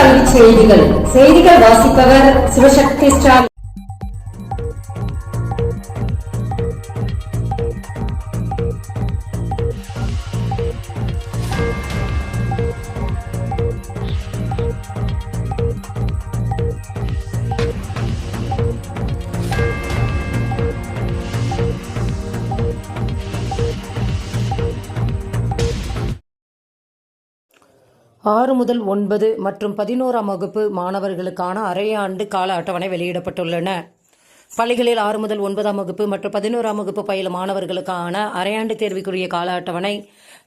கல்வி செய்திகள். செய்திகள் வாசிப்பவர் சிவசக்தி ஸ்டாலின். ஆறு முதல் 9 மற்றும் 11ஆம் வகுப்பு மாணவர்களுக்கான அரையாண்டு கால அட்டவணை வெளியிடப்பட்டுள்ளன. பள்ளிகளில் 6 முதல் 9ஆம் வகுப்பு மற்றும் 11ஆம் வகுப்பு பயிலும் மாணவர்களுக்கான அரையாண்டு தேர்வுக்குரிய கால அட்டவணை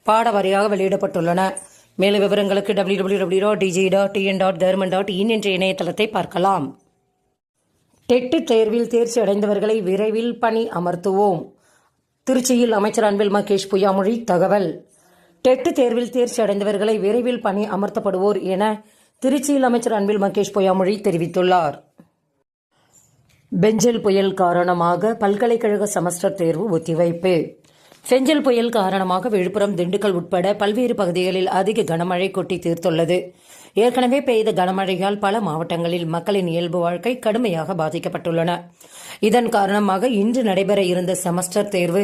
பாட வாரியாக வெளியிடப்பட்டுள்ளன. மேலும் விவரங்களுக்கு www.dg.tn.government.in என்ற இணையதளத்தை பார்க்கலாம். டெட் தேர்வில் தேர்ச்சி அடைந்தவர்களை விரைவில் பணி அமர்த்துவோம். திருச்சியில் அமைச்சர் அன்பில் மகேஷ் பொய்யாமொழி தகவல். டெட் தேர்வில் தேர்ச்சி அடைந்தவர்களை விரைவில் பணி அமர்த்தப்படுவோர் என திருச்சியில் அமைச்சர் அன்பில் மகேஷ் பொய்யாமொழி தெரிவித்துள்ளார். பெஞ்சல் புயல் காரணமாக பல்கலைக்கழக செமஸ்டர் தேர்வு ஒத்திவைப்பு. பெஞ்சல் புயல் காரணமாக விழுப்புரம், திண்டுக்கல் உட்பட பல்வேறு பகுதிகளில் அதிக கனமழை கொட்டி தீர்த்துள்ளது. ஏற்கனவே பெய்த கனமழையால் பல மாவட்டங்களில் மக்களின் இயல்பு வாழ்க்கை கடுமையாக பாதிக்கப்பட்டுள்ளன. இதன் காரணமாக இன்று நடைபெற இருந்த செமஸ்டர் தேர்வு,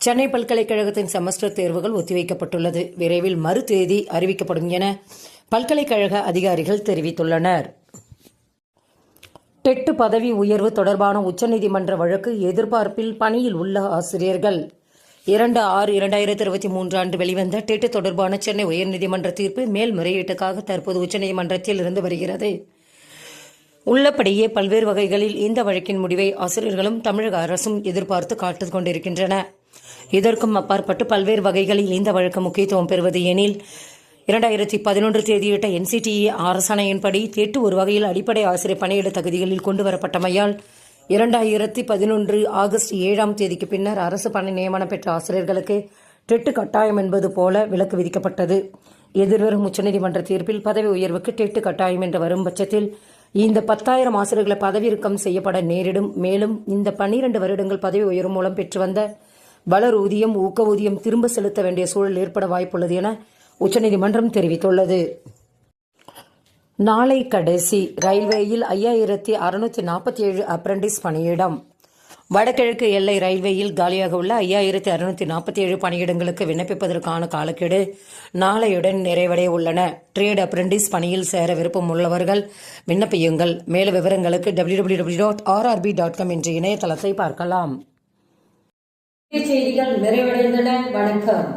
சென்னை பல்கலைக்கழகத்தின் செமஸ்டர் தேர்வுகள் ஒத்திவைக்கப்பட்டுள்ளது. விரைவில் மறு தேதி அறிவிக்கப்படும் என பல்கலைக்கழக அதிகாரிகள் தெரிவித்துள்ளனர். டெட் பதவி உயர்வு தொடர்பான உச்சநீதிமன்ற வழக்கு எதிர்பார்ப்பில் பணியில் உள்ள ஆசிரியர்கள். 2/6/2023 அன்று வெளிவந்த டெட் தொடர்பான சென்னை உயர்நீதிமன்ற தீர்ப்பு மேல்முறையீட்டுக்காக தற்போது உச்சநீதிமன்றத்தில் இருந்து வருகிறது. உள்ளபடியே பல்வேறு வகைகளில் இந்த வழக்கின் முடிவை ஆசிரியர்களும் தமிழக அரசும் எதிர்பார்த்து காத்துக் கொண்டிருக்கின்றன. இதற்கும் அப்பாற்பட்டு பல்வேறு வகைகளில் இந்த வழக்கு முக்கியத்துவம் பெறுவது எனில் 2011 தேதியிட்ட NCTE அரசாணையின்படி டெட் ஒரு வகையில் அடிப்படை ஆசிரியர் பணியிட தகுதிகளில் கொண்டுவரப்பட்டமையால் 2011 ஆகஸ்ட் 7ஆம் தேதிக்கு பின்னர் அரசு பணி நியமனம் பெற்ற ஆசிரியர்களுக்கு டெட் கட்டாயம் என்பது போல விலக்கு விதிக்கப்பட்டது. எதிர்வரும் உச்சநீதிமன்ற தீர்ப்பில் பதவி உயர்வுக்கு டெட் கட்டாயம் என்று வரும் பட்சத்தில் இந்த 10,000 ஆசிரியர்களை பதவியிறக்கம் செய்யப்பட நேரிடும். மேலும் இந்த 12 வருடங்கள் பதவி உயர்வு மூலம் பெற்று வந்த வளர் ஊதியம், ஊக்க ஊதியம் திரும்ப செலுத்த வேண்டிய சூழல் ஏற்பட வாய்ப்புள்ளது என உச்சநீதிமன்றம் தெரிவித்துள்ளது. நாளை கடைசி. ரயில்வேயில் 5647 அப்ரண்டிஸ் பணியிடம். வடகிழக்கு எல்லை ரயில்வேயில் காலியாக உள்ள 5647 பணியிடங்களுக்கு விண்ணப்பிப்பதற்கான காலக்கெடு நாளையுடன் நிறைவடைய உள்ளன. ட்ரேட் அப்ரண்டிஸ் பணியில் சேர விருப்பம் உள்ளவர்கள் விண்ணப்பியுங்கள். மேலும் விவரங்களுக்கு www.rrb.com என்ற இணையதளத்தை பார்க்கலாம். செய்திகள் நிறைவடைந்தன. வணக்கம்.